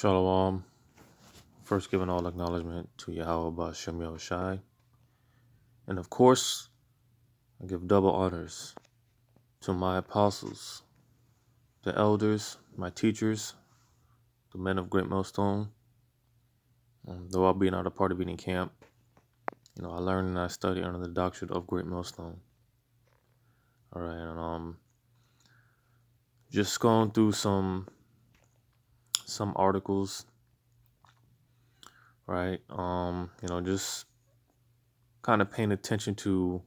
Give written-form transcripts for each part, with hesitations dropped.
Shalom. First, giving all acknowledgement to Yahweh Ba'Shem Yahushai. And of course, I give double honors to my apostles, the elders, my teachers, the men of Great Millstone. Though I'll be not a part of any camp, I learned and I studied under the doctrine of Great Millstone. All right, and just going through some articles, right? Just kind of paying attention to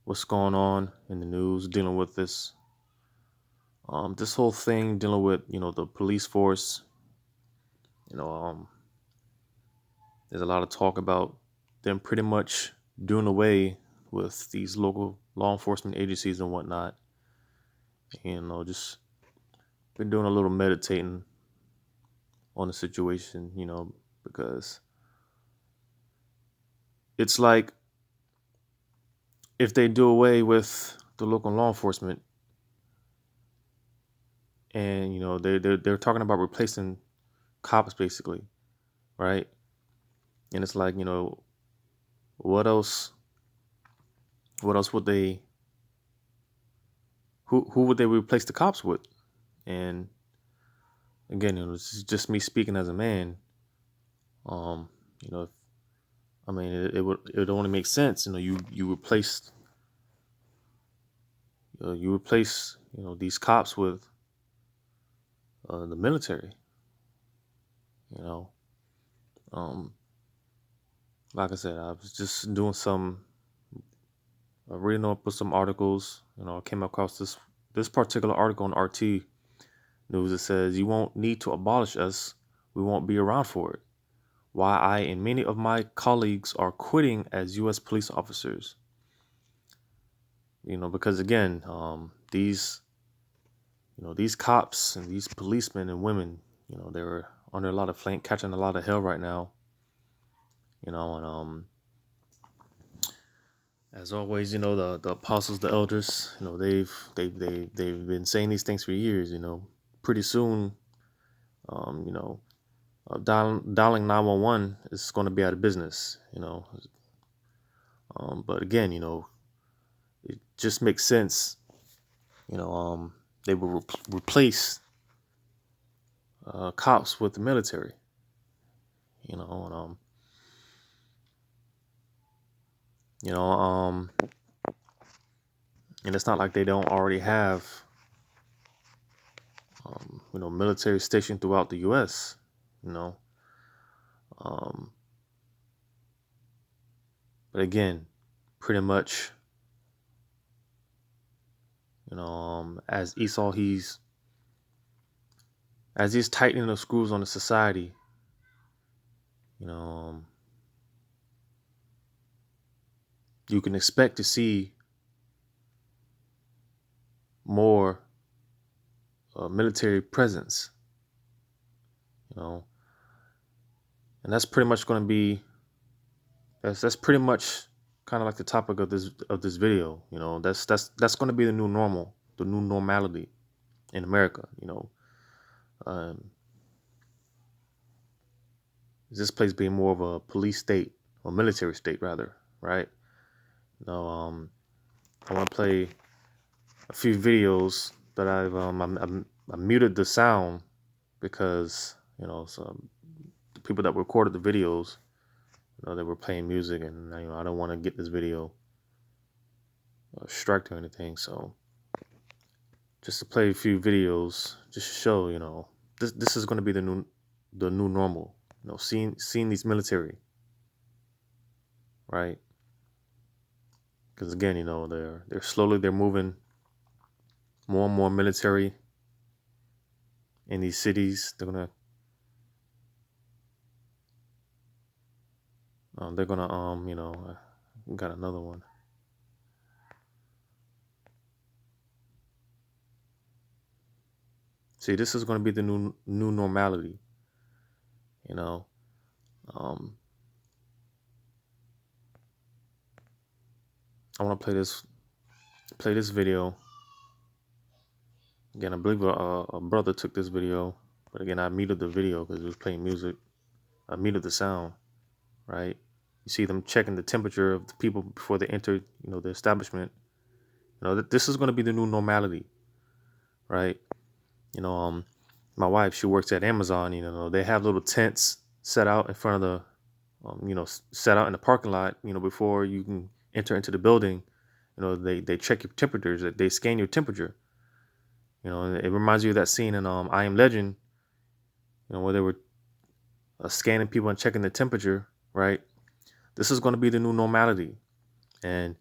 what's going on in the news, dealing with this whole thing, dealing with the police force. There's a lot of talk about them pretty much doing away with these local law enforcement agencies and whatnot. Just been doing a little meditating on the situation, because it's like if they do away with the local law enforcement and they're talking about replacing cops basically, right? And it's like, what else would they who would they replace the cops with? And again, this is just me speaking as a man. It would only make sense, you replace these cops with the military. Like I said, I was just doing reading up with some articles. I came across this particular article on RT News. It says, "You won't need to abolish us. We won't be around for it. Why I and many of my colleagues are quitting as U.S. police officers." Because again, these cops and these policemen and women, they're under a lot of flame, catching a lot of hell right now. And as always, the apostles, the elders, they've been saying these things for years. Pretty soon, dialing 911 is going to be out of business. But again, it just makes sense. They will replace cops with the military. And and it's not like they don't already have military stationed throughout the U.S. But again, pretty much, as Esau, he's tightening the screws on the society. You can expect to see more military presence, and that's pretty much going to be that's pretty much kind of like the topic of this video. That's going to be the new normal, the new normality in America. This place being more of a police state or military state rather, right? I want to play a few videos that I muted the sound because some the people that recorded the videos, they were playing music, and I don't want to get this video striked or anything. So just to play a few videos, just to show this is going to be the new normal. Seeing these military, right? Because again, they're slowly moving more and more military in these cities. They're gonna got another one. See, this is going to be the new normality. I want to play this video again. I believe a brother took this video, But again, I muted the video because it was playing music. I muted the sound, right? You see them checking the temperature of the people before they enter, the establishment. That this is going to be the new normality, right? You know, my wife, she works at Amazon. They have little tents set out in front of set out in the parking lot. Before you can enter into the building. They check your temperatures. They scan your temperature. And it reminds you of that scene in I Am Legend. Where they were scanning people and checking the temperature, right? This is going to be the new normality, and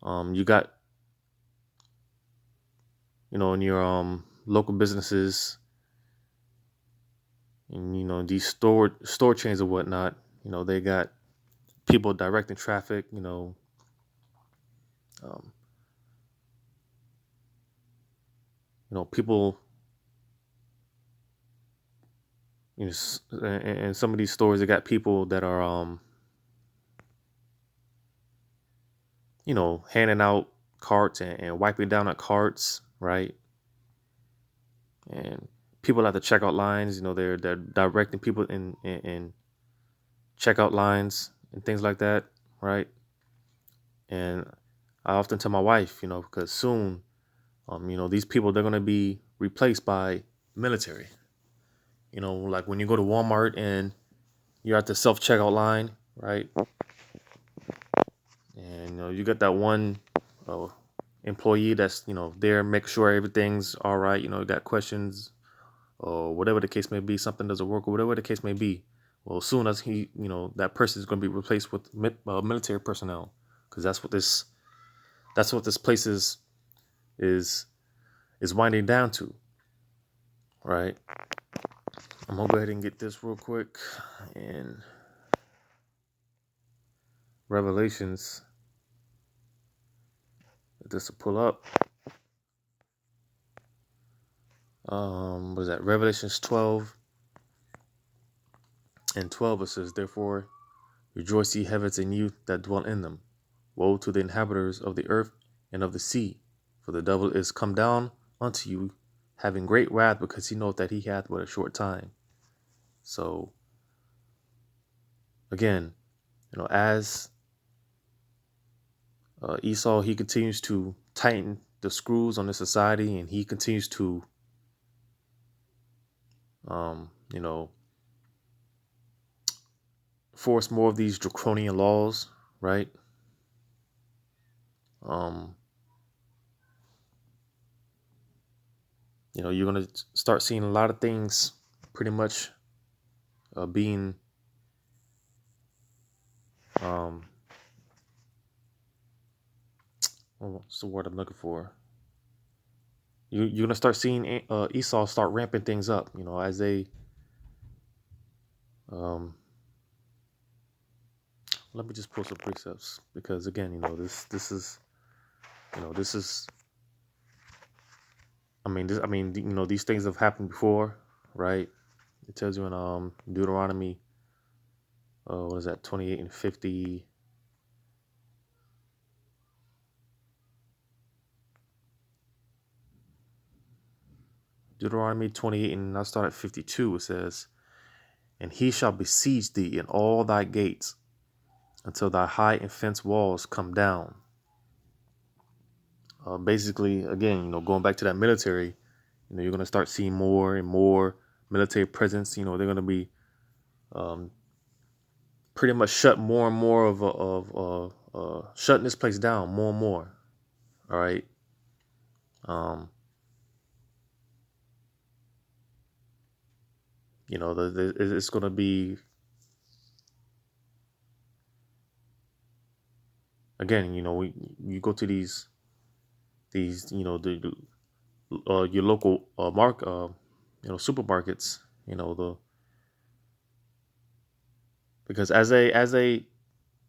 you got in your local businesses, and these store chains or whatnot. They got people directing traffic. Um, People. In some of these stores, they got people that are handing out carts and wiping down at carts, right? And people at the checkout lines, they're directing people in checkout lines and things like that, right? And I often tell my wife, because soon, these people, they're gonna be replaced by military. Like when you go to Walmart and you're at the self checkout line, right? And you got that one uh, employee that's there, make sure everything's all right. You got questions or whatever the case may be, something doesn't work or whatever the case may be. Well, as soon as that person is going to be replaced with military personnel, because that's what this place is winding down to, right? I'm gonna go ahead and get this real quick in Revelations. This will pull up. What is that? Revelations 12 and 12. It says, "Therefore, rejoice ye heavens and you that dwell in them. Woe to the inhabitants of the earth and of the sea, for the devil is come down unto you, having great wrath, because he knoweth that he hath but a short time." So, again, as Esau, he continues to tighten the screws on the society, and he continues to, you know, force more of these draconian laws, right? Um, you're gonna start seeing a lot of things pretty much being what's the word I'm looking for? You're gonna start seeing Esau start ramping things up. As they let me just pull some precepts, because again, this is these things have happened before, right? It tells you in Deuteronomy, what is that, 28 and 50. Deuteronomy 28, and I'll start at 52. It says, "And he shall besiege thee in all thy gates, until thy high and fenced walls come down." Basically, again, going back to that military, you're going to start seeing more and more military presence. They're going to be pretty much shut more and more of shutting this place down more and more. All right. It's going to be, again, you go to these your local supermarkets, because as they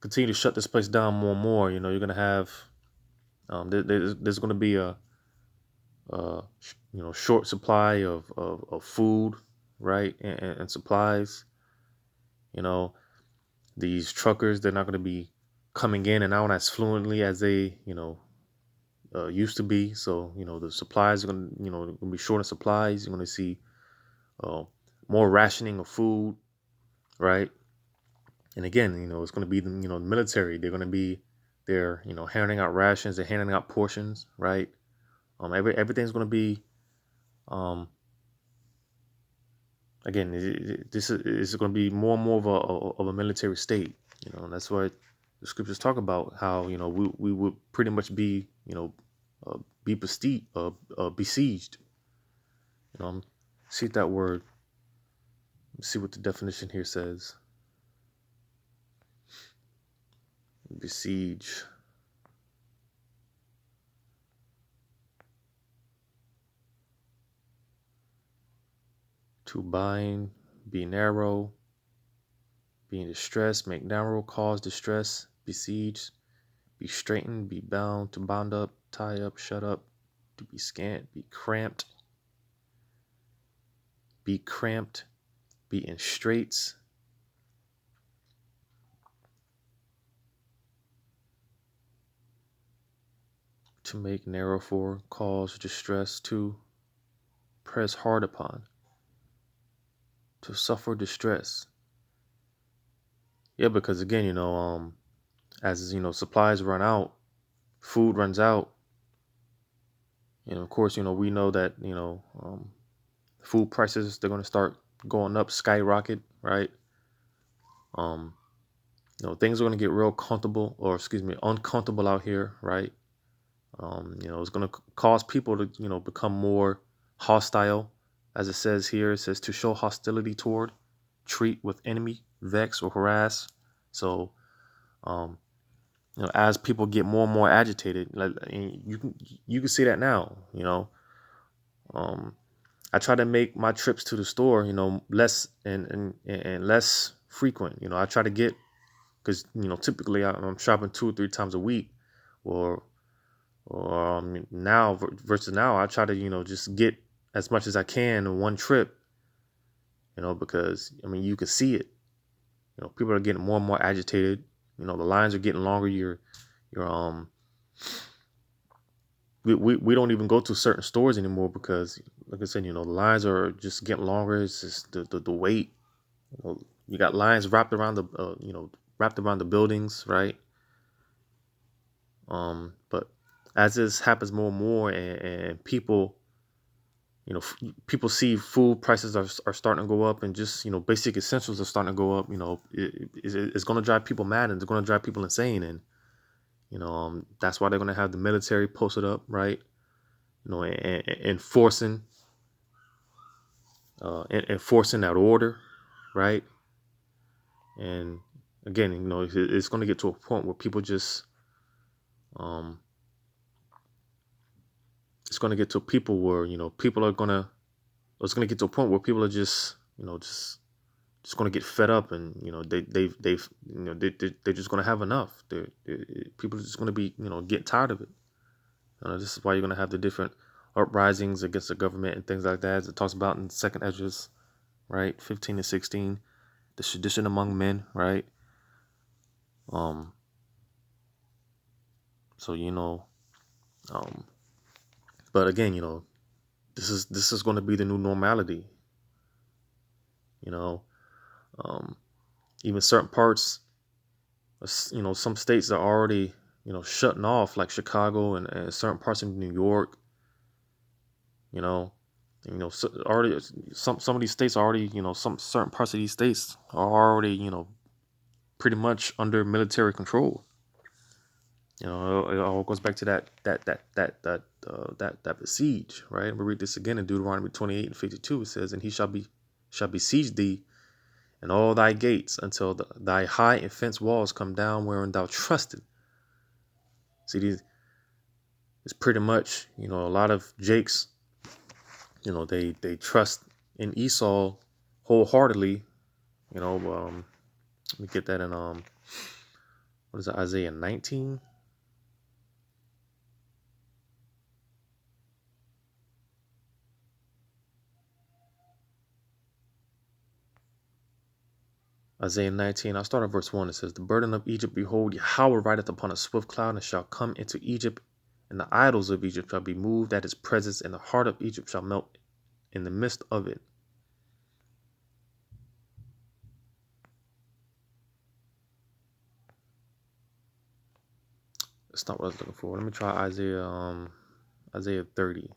continue to shut this place down more and more, you're going to have there's going to be a short supply of food, right, and supplies. These truckers, they're not going to be coming in and out as fluently as they used to be. So the supplies are going to be short of supplies. You're going to see more rationing of food, right? And again, it's going to be the military. They're going to be they're handing out rations, they're handing out portions, right? Everything's going to be um again. This is going to be more and more of a military state. And that's what the scriptures talk about. How we would pretty much be be besieged. See that word. Let's see what the definition here says. Besiege. To bind, be narrow, be in distress, make narrow, cause distress, besiege, be straitened, be bound, to bound up, tie up, shut up, to be scant, be cramped, be in straits, to make narrow for, cause distress, to press hard upon, to suffer distress. Yeah, because again, as supplies run out, food runs out. Of course, we know that food prices, they're going to start going up, skyrocket, right? Um, things are going to get real comfortable, or excuse me, uncomfortable out here, right? It's going to cause people to become more hostile, as it says here. It says to show hostility toward, treat with enemy, vex or harass. So, um, as people get more and more agitated, like you can see that now. Um, I try to make my trips to the store, less and less frequent. I try to get because typically I'm shopping 2 or 3 times a week, or now versus now I try to just get as much as I can in one trip. Because you can see it. People are getting more and more agitated. The lines are getting longer. You're we don't even go to certain stores anymore because, like I said, the lines are just getting longer. It's just the wait. You got lines wrapped around the buildings, right? But as this happens more and more, and people, people see food prices are starting to go up, and just basic essentials are starting to go up. It's going to drive people mad, and it's going to drive people insane, and that's why they're going to have the military posted up, right? Enforcing enforcing that order, right? And again, it's going to get to a point where people just um it's going to get to people where people are going to it's going to get to a point where people are just just going to get fed up, and they've they're just going to have enough. People are just going to be get tired of it. This is why you're going to have the different uprisings against the government and things like that, as it talks about in Second Esdras, right, 15 and 16, the sedition among men, right? um so um but again, this is going to be the new normality. you know um Even certain parts, some states are already shutting off, like Chicago, and certain parts of New York. Already some of these states are already, some certain parts of these states are already pretty much under military control. It all goes back to that besiege, right? We read this again in Deuteronomy 28 and 52. It says, "And he shall besiege thee and all thy gates until thy high and fenced walls come down wherein thou trusted." See, these it's pretty much a lot of Jakes. They trust in Esau wholeheartedly. Let me get that in what is it, Isaiah 19? Isaiah 19, I'll start at verse 1. It says, "The burden of Egypt, behold, Yahweh rideth upon a swift cloud, and shall come into Egypt, and the idols of Egypt shall be moved at his presence, and the heart of Egypt shall melt in the midst of it." That's not what I was looking for. Let me try Isaiah 30.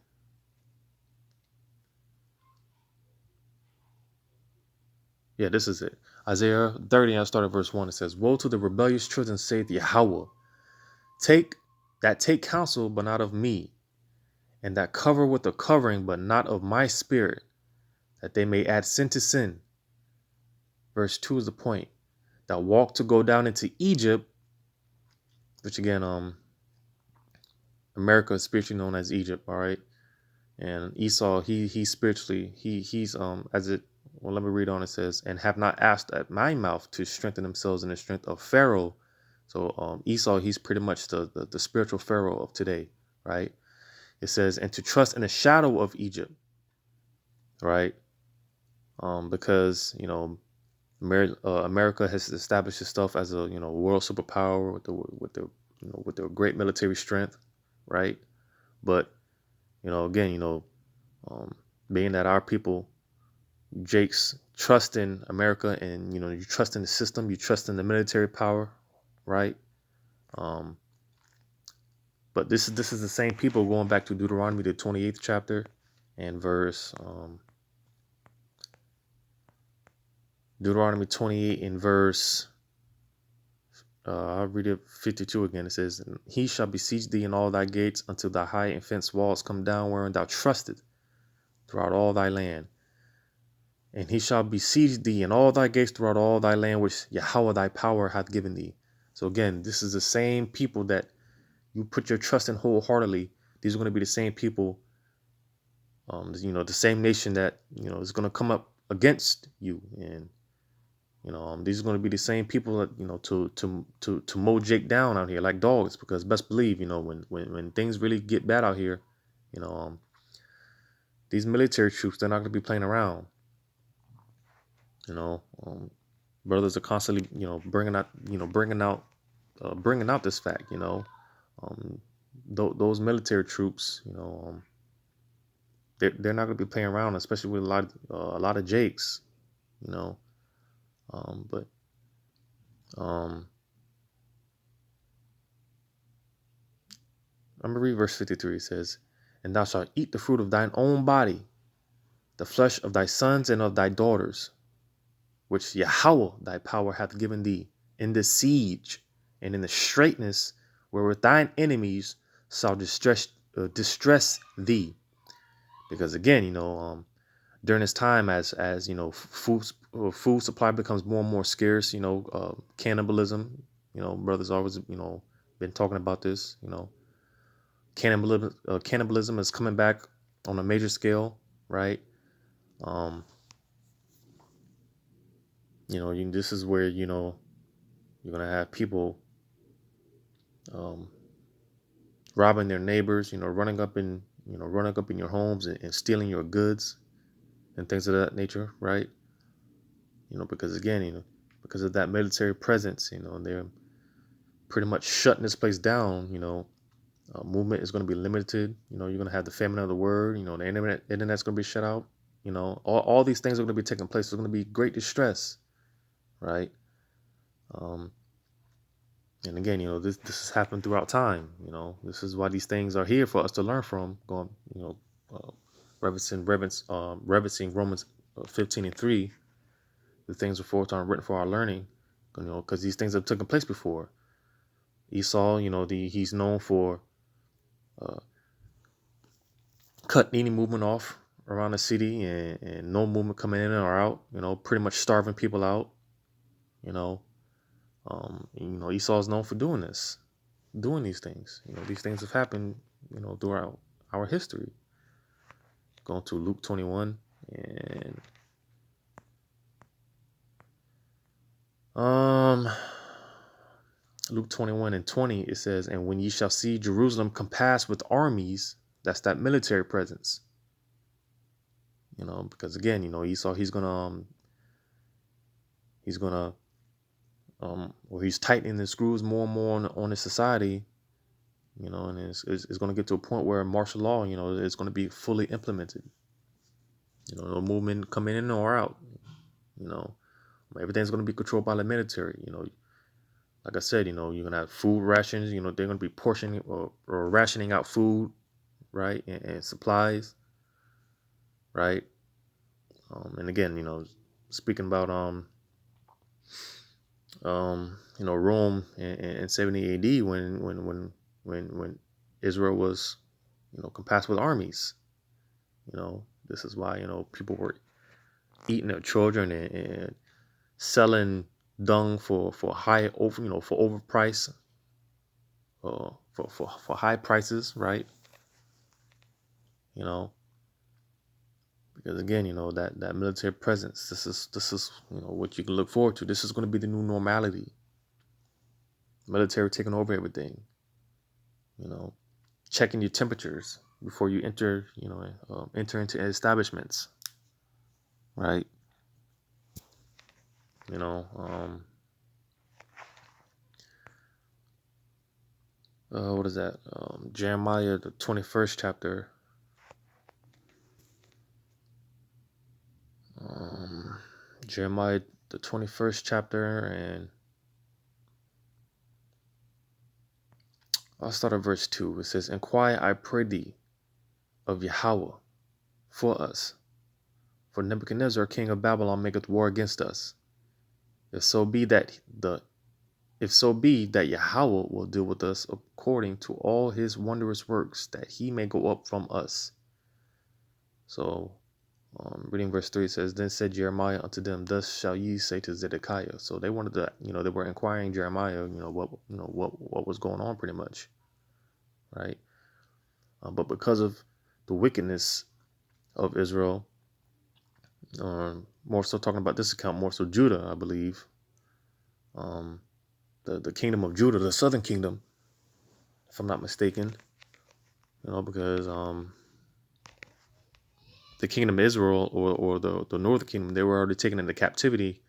Yeah, this is it. Isaiah 30, I started verse 1. It says, "Woe to the rebellious children, saith Yahweh. Take counsel, but not of me, and that cover with a covering, but not of my spirit, that they may add sin to sin." Verse 2 is the point. "That walk to go down into Egypt," which again, America is spiritually known as Egypt, all right? And Esau, he's spiritually, he's as it well, let me read on. It says, "And have not asked at my mouth to strengthen themselves in the strength of Pharaoh." So Esau, he's pretty much the spiritual Pharaoh of today, right? It says, "And to trust in the shadow of Egypt," right? Because America has established itself as a world superpower with their great military strength, right? But again, being that our people, Jake's trust in America, and you trust in the system, you trust in the military power, right? Um, but this is the same people, going back to Deuteronomy, the 28th chapter, and verse Deuteronomy 28 in verse. I'll read it 52 again. It says, "And he shall besiege thee in all thy gates until thy high and fenced walls come down, wherein thou trusted throughout all thy land. And he shall besiege thee in all thy gates throughout all thy land, which Yahweh thy power hath given thee." So again, this is the same people that you put your trust in wholeheartedly. These are going to be the same people, the same nation that is going to come up against you, and these are going to be the same people that to mow Jake down out here like dogs. Because best believe, when things really get bad out here, you know, um, these military troops, they're not going to be playing around. Brothers are constantly bringing out this fact. Those military troops, they're not going to be playing around, especially with a lot of Jakes, but I'm gonna read verse 53. It says, "And thou shalt eat the fruit of thine own body, the flesh of thy sons and of thy daughters, which Yahweh thy power hath given thee, in the siege and in the straitness wherewith thine enemies shall distress thee." Because again, during this time, as food supply becomes more and more scarce, cannibalism, brothers always been talking about this. Cannibalism is coming back on a major scale, right? This is where you're gonna have people robbing their neighbors, running up in your homes, and stealing your goods and things of that nature, right? Because again, because of that military presence, they're pretty much shutting this place down. Movement is going to be limited. You're going to have the famine of the word. The internet's going to be shut out. All these things are going to be taking place. There's going to be great distress, right? And again, this has happened throughout time. This is why these things are here for us to learn from. Going, reverencing Romans 15:3. The things are written for our learning. Because these things have taken place before. Esau, he's known for cutting any movement off around the city, and no movement coming in or out. Pretty much starving people out. Esau is known for doing these things. These things have happened, throughout our history. Going to Luke 21 and Luke 21:20, it says, "And when ye shall see Jerusalem compassed with armies," that's that military presence. Because again, Esau, he's gonna he's tightening the screws more and more on his society, and it's going to get to a point where martial law, is going to be fully implemented. No movement coming in or out. Everything's going to be controlled by the military. like I said, you're gonna have food rations. They're gonna be portioning or rationing out food, right, and supplies, right. And again, speaking about Rome in 70 AD when Israel was compassed with armies. This is why people were eating their children and selling dung for high over for overprice for high prices, right? you know because again, that military presence, this is what you can look forward to. This is going to be the new normality. Military taking over everything, you know checking your temperatures before you enter into establishments, right? you know what is that? Jeremiah, the 21st chapter. um Jeremiah, the 21st chapter, and I'll start at verse 2. It says, "Inquire, I pray thee, of Yahweh for us, for Nebuchadnezzar king of Babylon maketh war against us. If so be that Yahweh will deal with us according to all his wondrous works, that he may go up from us." So reading verse 3, it says, "Then said Jeremiah unto them, Thus shall ye say to Zedekiah." So they wanted to, they were inquiring Jeremiah, what was going on, pretty much, right? But because of the wickedness of Israel, more so talking about this account, more so Judah, I believe, the kingdom of Judah, the southern kingdom, if I'm not mistaken, because the kingdom of Israel, or the northern kingdom, they were already taken into captivity,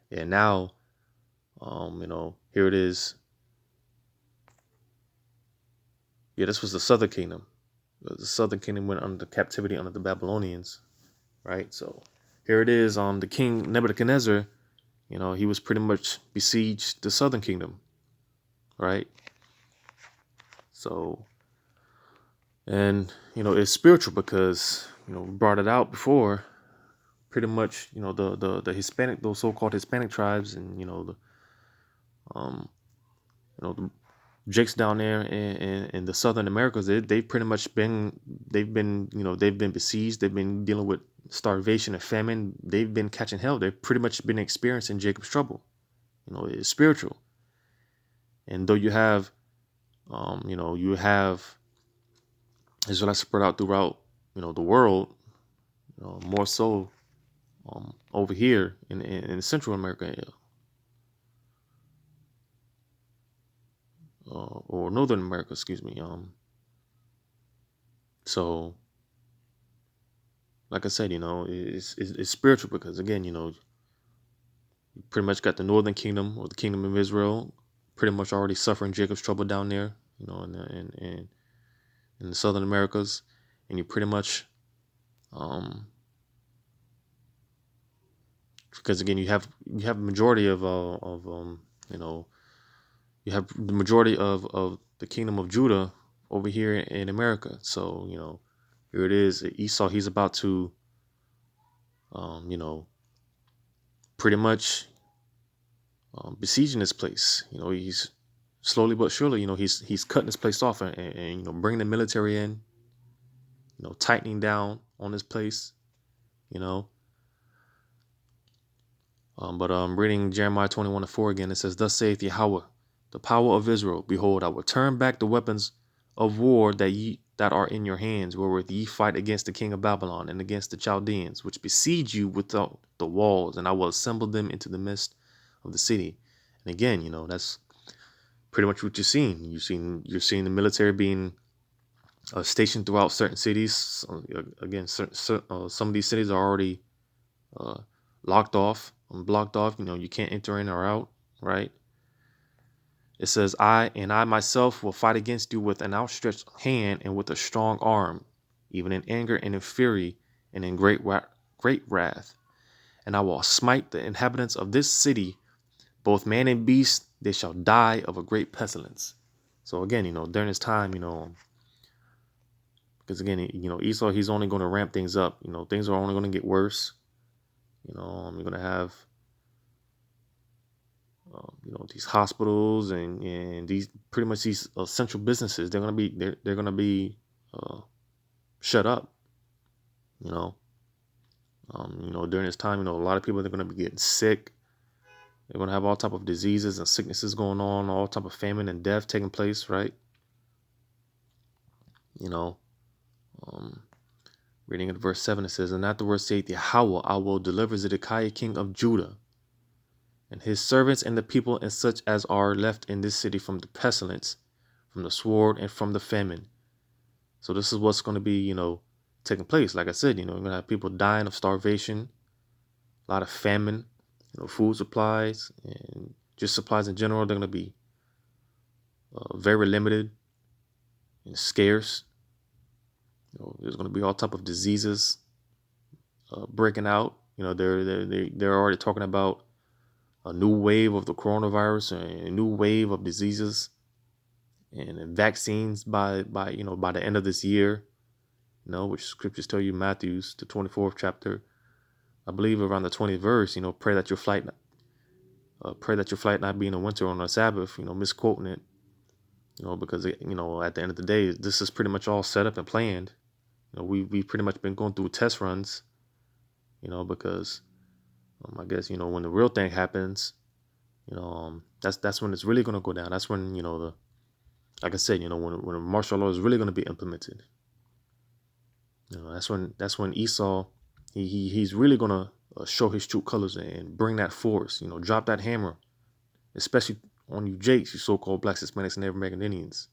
and now, here it is. Yeah, this was the southern kingdom. The southern kingdom went under captivity under the Babylonians, right? So here it is. The king Nebuchadnezzar, he was pretty much besieged the southern kingdom, right? So, and it's spiritual because we brought it out before. Pretty much, the Hispanic, those so-called Hispanic tribes, and the Jakes down there in the southern Americas, they've pretty much been besieged. They've been dealing with starvation and famine. They've been catching hell. They've pretty much been experiencing Jacob's trouble. It's spiritual. And though you have Israelites spread out throughout the world, more so over here in Central America, or Northern America, excuse me. So, like I said, it's spiritual because, again, you pretty much got the Northern Kingdom, or the Kingdom of Israel, pretty much already suffering Jacob's trouble down there, in the Southern Americas, and you pretty much, because again, you have a majority of you have the majority of the Kingdom of Judah over here in America. So here it is. Esau, he's about to pretty much besieging this place. He's slowly but surely, he's cutting this place off, and bringing the military in, tightening down on this place, but reading Jeremiah 21:4 again, it says, "Thus saith Yahweh, the power of Israel, behold, I will turn back the weapons of war that are in your hands, wherewith ye fight against the king of Babylon and against the Chaldeans, which besiege you without the walls, and I will assemble them into the midst of the city." And again, that's pretty much what you're seeing. You're seeing the military being stationed throughout certain cities. Again, some of these cities are already locked off and blocked off. You can't enter in or out, right? It says, I myself will fight against you with an outstretched hand and with a strong arm, even in anger and in fury and in great wrath. And I will smite the inhabitants of this city both man and beast, they shall die of a great pestilence. So again, during this time, because again, Esau, he's only going to ramp things up. Things are only going to get worse. You're going to have, these hospitals and these pretty much these essential businesses. They're going to be shut up. During this time, a lot of people are going to be getting sick. They're going to have all type of diseases and sicknesses going on, all type of famine and death taking place, right? Reading at verse 7, it says, "And afterwards saith Yahweh, I will deliver Zedekiah king of Judah, and his servants and the people and such as are left in this city from the pestilence, from the sword, and from the famine." So this is what's going to be, taking place. Like I said, you're going to have people dying of starvation, a lot of famine, food supplies, and just supplies in general. They're going to be very limited and scarce. There's going to be all type of diseases breaking out. They're already talking about a new wave of the coronavirus and a new wave of diseases and vaccines by the end of this year. Which scriptures tell you, Matthew's the 24th chapter, I believe around the 20th verse. Pray that your flight not be in the winter on a Sabbath. Misquoting it. Because at the end of the day, this is pretty much all set up and planned. We've pretty much been going through test runs. Because I guess when the real thing happens, that's when it's really going to go down. That's when like I said, when martial law is really going to be implemented. That's when Esau he's really going to show his true colors and bring that force. Drop that hammer, especially on you Jakes, you so-called blacks, Hispanics, and Native American Indians.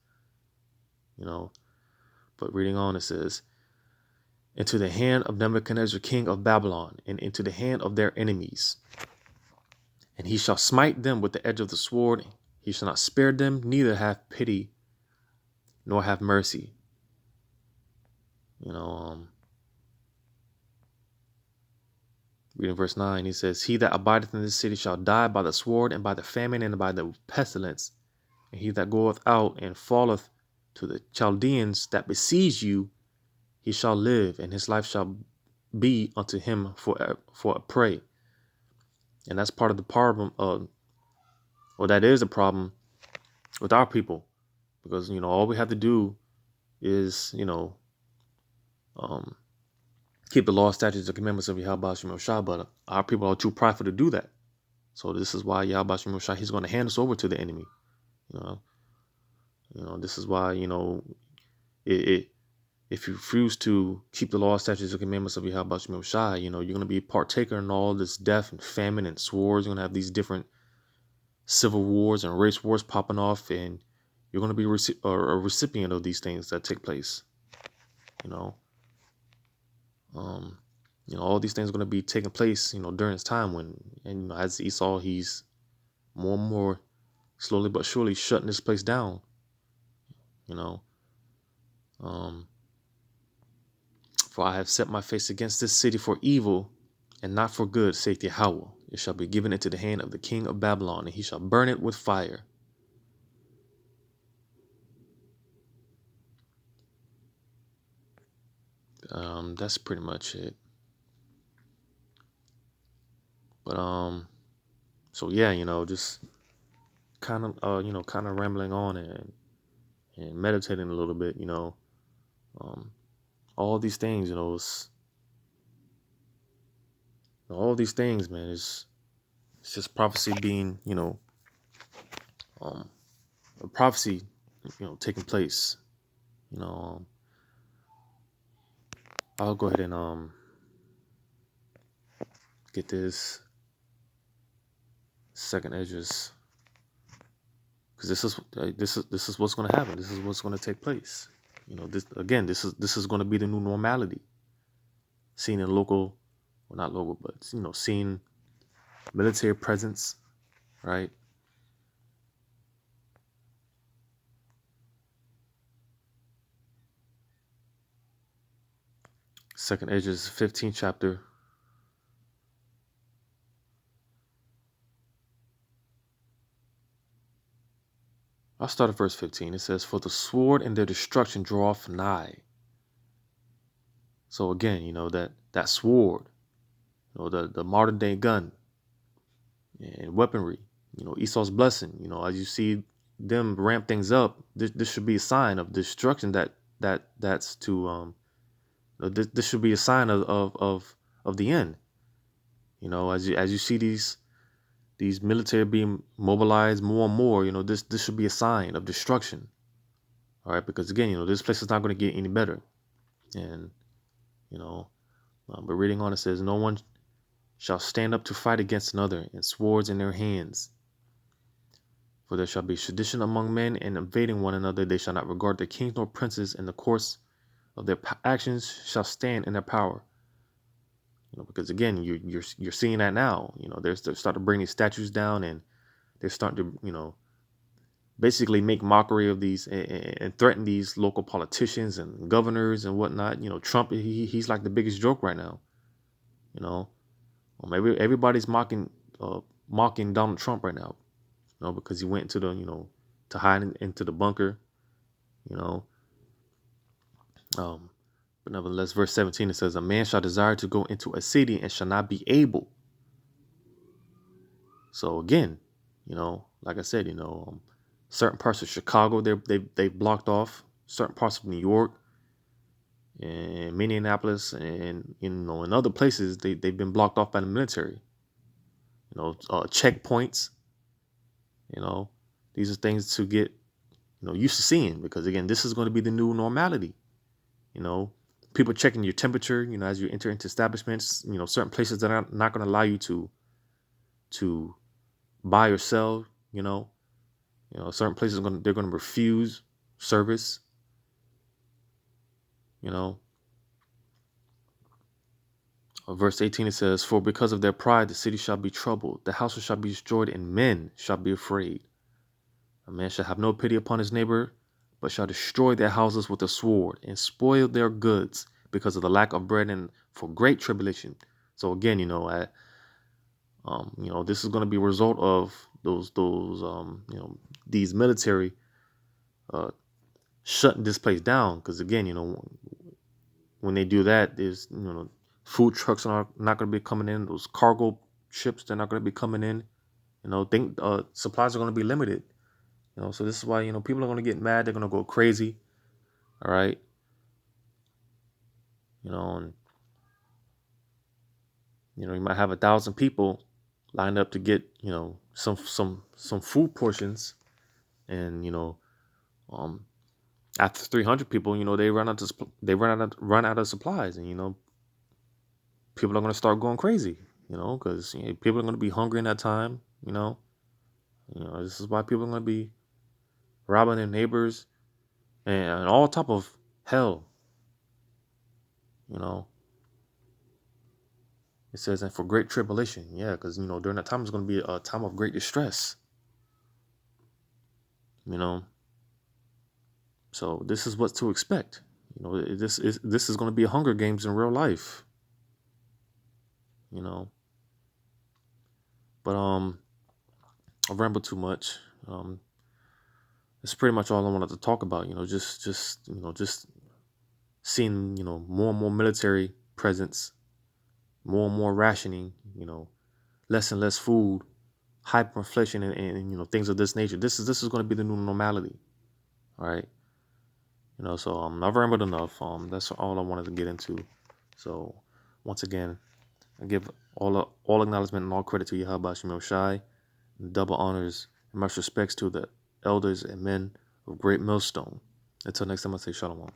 But reading on, it says, "Into the hand of Nebuchadnezzar, king of Babylon, and into the hand of their enemies. And he shall smite them with the edge of the sword. He shall not spare them, neither have pity, nor have mercy." Reading verse 9, he says, "He that abideth in this city shall die by the sword, and by the famine, and by the pestilence. And he that goeth out and falleth to the Chaldeans that besiege you, he shall live, and his life shall be unto him for a prey." And that's part of the problem, that is the problem with our people, because all we have to do is keep the law, statutes, and commandments of Yahweh Shem Shah, but our people are too prideful to do that. So this is why Yahweh Shem Shah, he's going to hand us over to the enemy. This is why if you refuse to keep the law, statutes, and commandments of Yahweh Shem Shah, you're going to be a partaker in all this death and famine and swords. You're going to have these different civil wars and race wars popping off, and you're going to be a recipient of these things that take place. All these things are going to be taking place, during this time and as Esau, he's more and more slowly but surely shutting this place down. "For I have set my face against this city for evil and not for good, saith Yahweh. It shall be given into the hand of the king of Babylon, and he shall burn it with fire." That's pretty much it. But so yeah, just kind of rambling on and meditating a little bit. All these things, all these things, man, it's just prophecy being, a prophecy, taking place. I'll go ahead and get this second edges, because this is what's going to happen. This is what's going to take place. This is going to be the new normality. Seen in local, well, not local, but seeing military presence, right? Second Edges, 15th chapter. I'll start at verse 15. It says, "For the sword and their destruction draweth nigh." So again, that sword, the modern day gun and weaponry, Esau's blessing, as you see them ramp things up, this should be a sign of destruction that's to this should be a sign of the end. As you see these military being mobilized more and more, this should be a sign of destruction. All right, because again, this place is not going to get any better. And but reading on, it says, "No one shall stand up to fight against another, and swords in their hands. For there shall be sedition among men, and invading one another. They shall not regard their kings nor princes, and the course of their actions shall stand in their power." Because again, you're seeing that now. They're starting to bring these statues down, and they're starting to basically make mockery of these and threaten these local politicians and governors and whatnot. Trump, he's like the biggest joke right now. Maybe everybody's mocking Donald Trump right now. Because he went to to hide into the bunker. But nevertheless, verse 17, it says, "A man shall desire to go into a city and shall not be able." So again, like I said, certain parts of Chicago, they blocked off. Certain parts of New York and Minneapolis, and in other places, they've been blocked off by the military. Checkpoints. These are things to get used to seeing, because again, this is going to be the new normality. People checking your temperature, as you enter into establishments. Certain places that are not going to allow you to buy or sell. Certain places they're going to refuse service. Verse 18, it says, "For because of their pride the city shall be troubled, the houses shall be destroyed, and men shall be afraid. A man shall have no pity upon his neighbor, but shall destroy their houses with a sword, and spoil their goods because of the lack of bread, and for great tribulation." So again, this is going to be a result of these military shutting this place down. Because again, when they do that, there's food trucks are not going to be coming in. Those cargo ships, they're not going to be coming in. Supplies are going to be limited. So this is why people are going to get mad. They're going to go crazy. All right. And you might have 1,000 people lined up to get some food portions, and after 300 people, they run out of supplies, and people are going to start going crazy, because people are going to be hungry in that time. This is why people are going to be robbing their neighbors and all type of hell. It says, "And for great tribulation." Yeah, because during that time it's going to be a time of great distress. So this is what to expect. This is going to be Hunger Games in real life. But I rambled too much. That's pretty much all I wanted to talk about. Just seeing more and more military presence, more and more rationing. Less and less food, hyperinflation, and things of this nature. This is going to be the new normality. All right. So I've rambled enough. That's all I wanted to get into. So once again, I give all acknowledgement and all credit to Yahweh Shemel Shai, and double honors and much respects to the elders and men of Great Millstone. Until next time, I say Shalom.